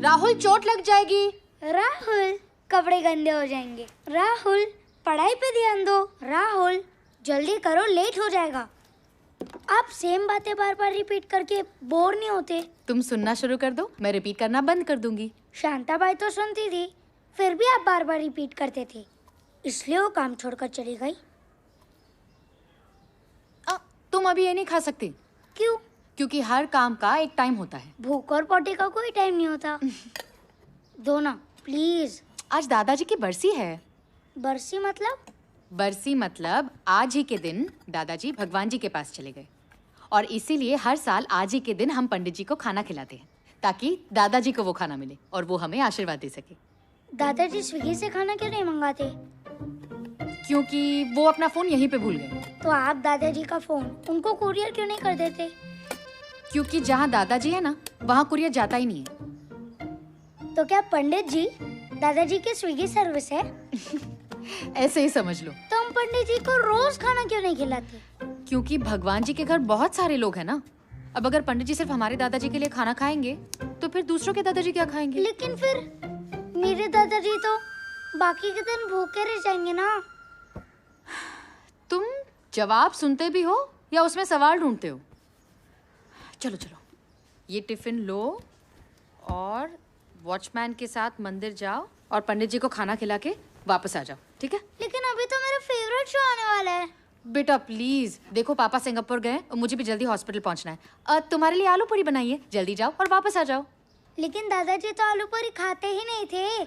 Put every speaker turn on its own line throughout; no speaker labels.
राहुल, चोट लग जाएगी।
राहुल, कपड़े गंदे हो जाएंगे। राहुल, पढ़ाई पे ध्यान दो। राहुल, जल्दी करो, लेट हो जाएगा। आप सेम बातें बार बार रिपीट करके बोर नहीं होते?
तुम सुनना शुरू कर दो, मैं रिपीट करना बंद कर दूंगी।
शांताबाई तो सुनती थी, फिर भी आप बार बार रिपीट करते थे, इसलिए वो काम छोड़कर चली गई।
तुम अभी ये नहीं खा सकती।
क्यों?
क्योंकि हर काम का एक टाइम होता है।
भूख और पोटी का कोई टाइम नहीं होता। दो ना प्लीज।
आज दादाजी की बरसी है।
बरसी मतलब?
बरसी मतलब आज ही के दिन दादाजी भगवान जी के पास चले गए, और इसीलिए हर साल आज ही के दिन हम पंडित जी को खाना खिलाते हैं, ताकि दादाजी को वो खाना मिले और वो हमें आशीर्वाद दे सके।
दादाजी स्विगी से खाना क्यों नहीं मंगाते?
क्योंकि वो अपना फोन यहीं पे भूल गए।
तो आप दादाजी का फोन उनको कुरियर क्यों नहीं कर देते?
क्योंकि जहाँ दादाजी है ना, वहाँ कुरियर जाता ही नहीं है।
तो क्या पंडित जी दादाजी की स्विगी सर्विस है?
ऐसे ही समझ लो।
तो हम पंडित जी को रोज खाना क्यों नहीं खिलाते?
क्योंकि भगवान जी के घर बहुत सारे लोग हैं ना। अब अगर पंडित जी सिर्फ हमारे दादाजी के लिए खाना खाएंगे, तो फिर दूसरों के दादाजी क्या खाएंगे?
लेकिन फिर मेरे दादाजी तो बाकी के दिन भूखे रह जाएंगे ना।
तुम जवाब सुनते भी हो या उसमें सवाल ढूंढते हो? चलो चलो, ये टिफिन लो और वॉचमैन के साथ मंदिर जाओ और पंडित जी को खाना खिला के वापस आ जाओ, ठीक है?
लेकिन अभी तो मेरा फेवरेट शो आने वाला है।
बेटा प्लीज, देखो पापा सिंगापुर गए और मुझे भी जल्दी हॉस्पिटल पहुंचना है। तुम्हारे लिए आलू पूरी बनाइए, जल्दी जाओ और वापस आ जाओ।
लेकिन दादाजी तो आलू पूरी खाते ही नहीं थे,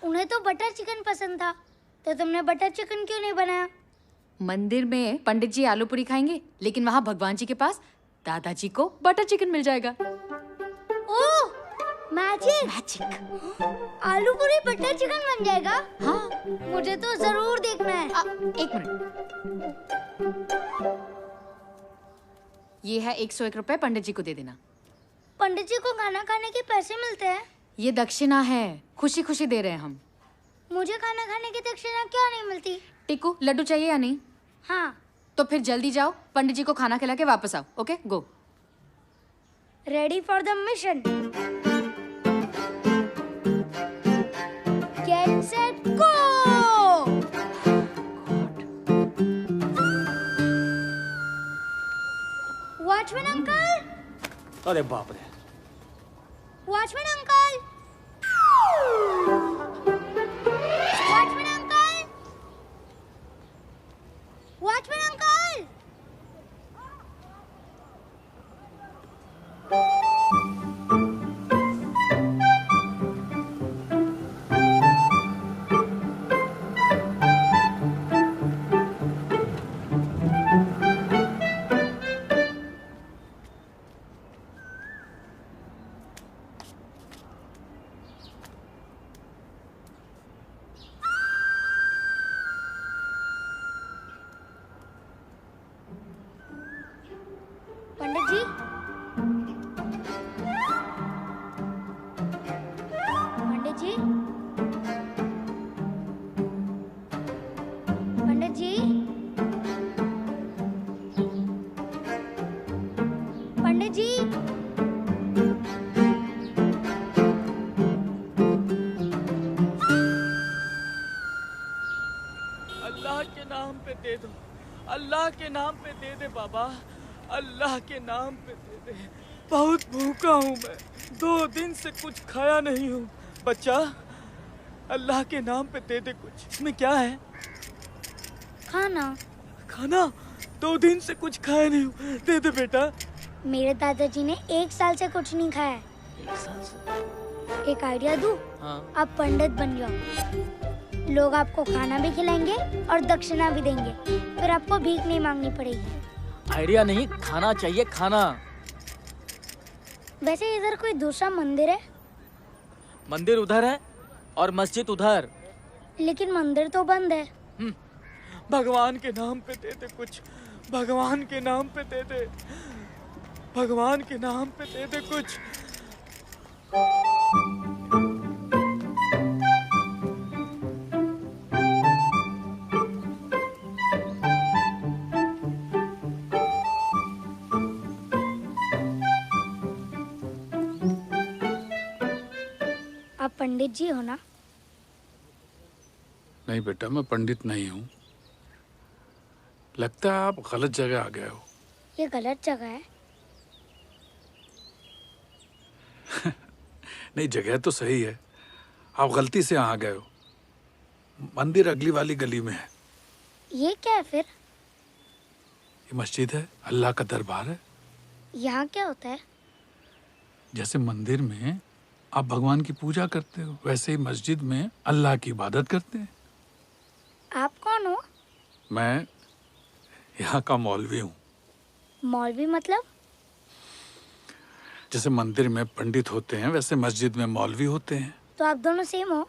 उन्हें तो बटर चिकन पसंद था। तो तुमने बटर चिकन क्यों नहीं बनाया?
मंदिर में पंडित जी आलू पूरी खाएंगे, लेकिन वहाँ भगवान जी के पास दादाजी को बटर चिकन मिल जाएगा।
ओह, मैजिक!
मैजिक!
आलू पूरी बटर चिकन बन जाएगा?
हाँ,
मुझे तो जरूर देखना है।
एक मिनट, ये है 101 रुपए, पंडित जी को दे देना।
पंडित जी को खाना खाने के पैसे मिलते हैं?
ये दक्षिणा है, खुशी खुशी दे रहे हैं हम।
मुझे खाना खाने की दक्षिणा क्यों नहीं मिलती?
टिकू, लड्डू चाहिए या नहीं?
हाँ।
तो फिर जल्दी जाओ, पंडित जी को खाना खिला के वापस आओ। Okay, go.
Ready for the mission. Get set go. Watchman uncle!
अरे बाप रे!
Watchman uncle! Watchman uncle! Watchman uncle! Pandit ji, Pandit ji, Pandit ji, Pandit ji.
अल्लाह के नाम पे दे दो, अल्लाह के नाम पे दे दे बाबा, अल्लाह के नाम पे दे दे। बहुत भूखा हूँ मैं, 2 दिन से कुछ खाया नहीं हूँ। बच्चा, अल्लाह के नाम पे दे दे कुछ। इसमें क्या है?
खाना।
खाना? 2 दिन से कुछ खाया नहीं हूँ, दे दे बेटा।
मेरे दादाजी ने 1 साल से कुछ नहीं खाया है।
1 साल से?
एक आइडिया दूं?
हाँ।
आप पंडित बन जाओ, लोग आपको खाना भी खिलाएंगे और दक्षिणा भी देंगे, फिर आपको भीख नहीं मांगनी पड़ेगी।
आइडिया नहीं, खाना चाहिए, खाना।
वैसे इधर कोई दूसरा मंदिर है?
मंदिर उधर है और मस्जिद उधर।
लेकिन मंदिर तो बंद है।
भगवान के नाम पे दे दे कुछ, भगवान के नाम पे दे दे, भगवान के नाम पे दे दे कुछ।
आप पंडित जी हो ना?
नहीं बेटा, मैं पंडित नहीं हूँ। लगता है आप गलत जगह आ गए हो।
ये गलत जगह है।
नहीं, जगह तो सही है, आप गलती से यहाँ आ गए हो। मंदिर अगली वाली गली में है।
ये क्या है फिर?
ये मस्जिद है, अल्लाह का दरबार है।
यहाँ क्या होता है?
जैसे मंदिर में आप भगवान की पूजा करते हो, वैसे ही मस्जिद में अल्लाह की इबादत करते हैं।
आप कौन हो?
मैं यहाँ का मौलवी हूँ।
मौलवी मतलब?
जैसे मंदिर में पंडित होते हैं, वैसे मस्जिद में मौलवी होते हैं।
तो आप दोनों सेम हो?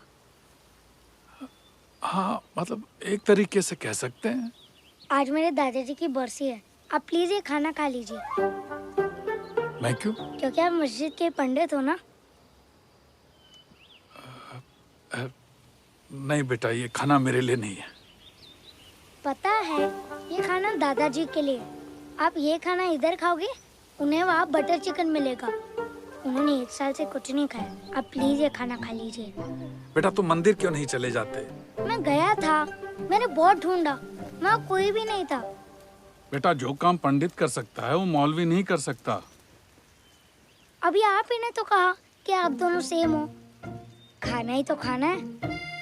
हाँ, मतलब एक तरीके से कह सकते हैं।
आज मेरे दादाजी की बरसी है, आप प्लीज ये खाना खा लीजिए।
मैं क्यों?
क्योंकि आप मस्जिद के पंडित हो ना।
नहीं बेटा, ये खाना मेरे लिए नहीं है।
पता है, ये खाना दादाजी के लिए। आप ये खाना इधर खाओगे, उन्हें वहाँ बटर चिकन मिलेगा। उन्होंने 1 साल से कुछ नहीं खाया। आप प्लीज ये खाना खा लीजिए।
बेटा, तुम मंदिर क्यों नहीं चले जाते?
मैं गया था, मैंने बहुत ढूंढा, वहाँ कोई भी नहीं था।
बेटा, जो काम पंडित कर सकता है वो मौलवी नहीं कर सकता।
अभी आप ही ने तो कहा कि आप दोनों सेम हो। खाना ही तो खाना है,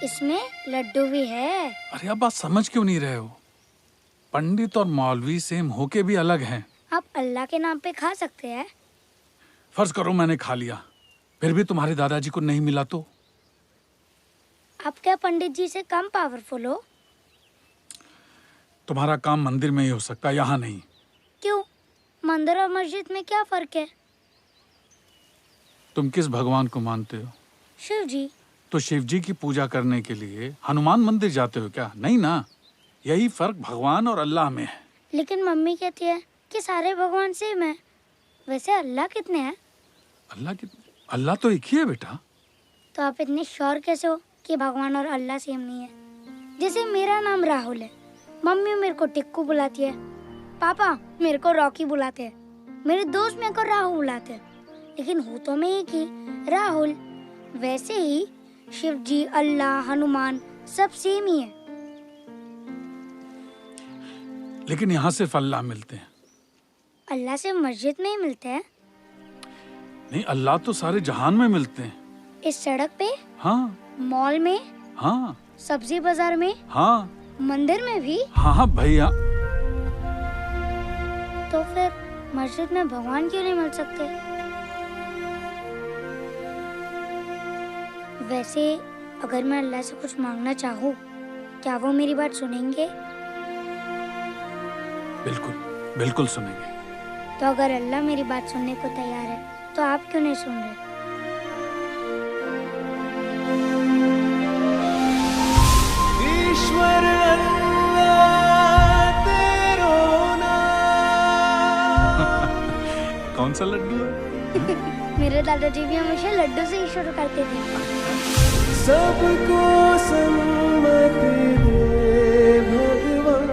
इसमें लड्डू भी है।
अरे आप बात समझ क्यों नहीं रहे हो? पंडित और मौलवी सेम होके भी अलग हैं।
आप अल्लाह के नाम पे खा सकते हैं।
फर्ज करो मैंने खा लिया, फिर भी तुम्हारे दादाजी को नहीं मिला तो?
आप क्या पंडित जी से कम पावरफुल हो?
तुम्हारा काम मंदिर में ही हो सकता है, यहाँ नहीं।
क्यों? मंदिर और मस्जिद में क्या फर्क है?
तुम किस भगवान को मानते हो?
शिव जी।
तो शिव जी की पूजा करने के लिए हनुमान मंदिर जाते हो क्या? नहीं ना। यही फर्क भगवान और अल्लाह में है।
लेकिन मम्मी कहती है कि सारे भगवान सेम है। वैसे अल्लाह कितने हैं?
अल्लाह तो एक ही है बेटा।
तो आप इतने श्योर कैसे हो कि भगवान और अल्लाह सेम नहीं है? जैसे मेरा नाम राहुल है, मम्मी मेरे को टिक्कू बुलाती है, पापा मेरे को रॉकी बुलाते हैं, मेरे दोस्त मेरे को राहुल बुलाते हैं, लेकिन हूँ तो मैं एक ही, राहुल। वैसे ही शिव जी, अल्लाह, हनुमान सब सेम ही है।
लेकिन यहाँ सिर्फ अल्लाह मिलते हैं।
अल्लाह से मस्जिद में ही मिलते हैं?
नहीं, अल्लाह तो सारे जहान में मिलते हैं।
इस सड़क पे?
हाँ।
मॉल में?
हाँ।
सब्जी बाजार में?
हाँ।
मंदिर में भी?
हाँ हाँ भैया।
तो फिर मस्जिद में भगवान क्यों नहीं मिल सकते? वैसे अगर मैं अल्लाह से कुछ मांगना चाहूँ, क्या वो मेरी बात सुनेंगे?
बिल्कुल बिल्कुल सुनेंगे।
तो अगर अल्लाह मेरी बात सुनने को तैयार है, तो आप क्यों नहीं सुन रहे?
ईश्वर अल्लाह तेरो नाम।
कौन सा लड्डू है?
मेरे दादाजी भी हमेशा लड्डू से ही शुरू करते थे।
सबको सम्मति दे भगवान।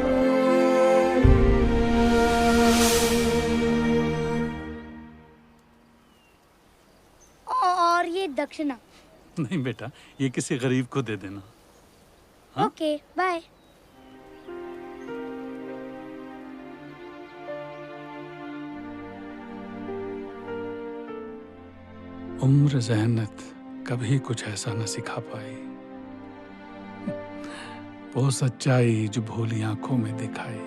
और ये दक्षिणा।
नहीं बेटा, ये किसी गरीब को दे देना। हाँ?
Okay, bye.
उम्र ज़हनत कभी कुछ ऐसा न सिखा पाई, वो सच्चाई जो भोली आंखों में दिखाई।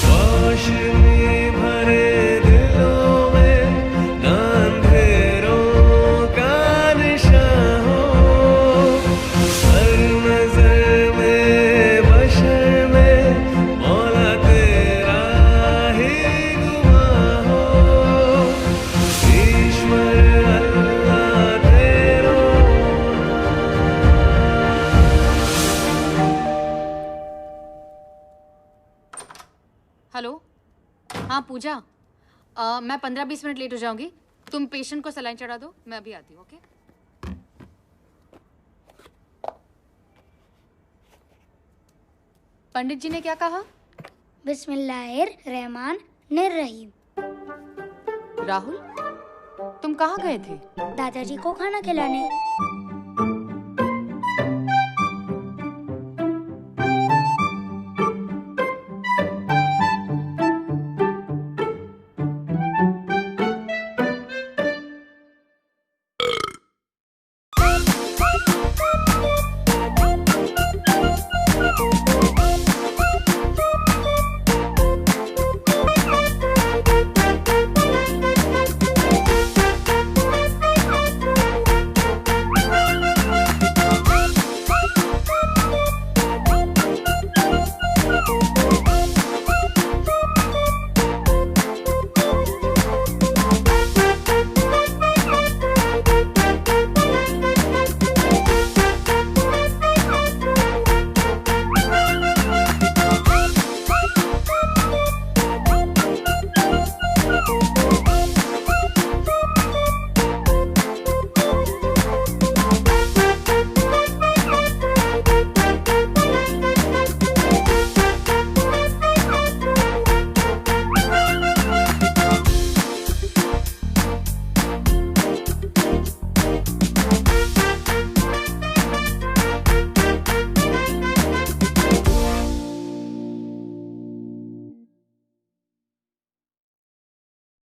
रोशनी भरे दिलों में ना अंधेरों का निशान हो, हर नजर में बशर में मौला तेरा ही
हाँ पूजा, मैं 15-20 मिनट लेट हो जाऊंगी। तुम पेशेंट को सलाइन चढ़ा दो, मैं अभी आती हूँ। ओके? पंडित जी ने क्या कहा?
बिस्मिल्लाहिर्रहमानिर्रहीम।
राहुल, तुम कहाँ गए थे?
दादाजी को खाना खिलाने।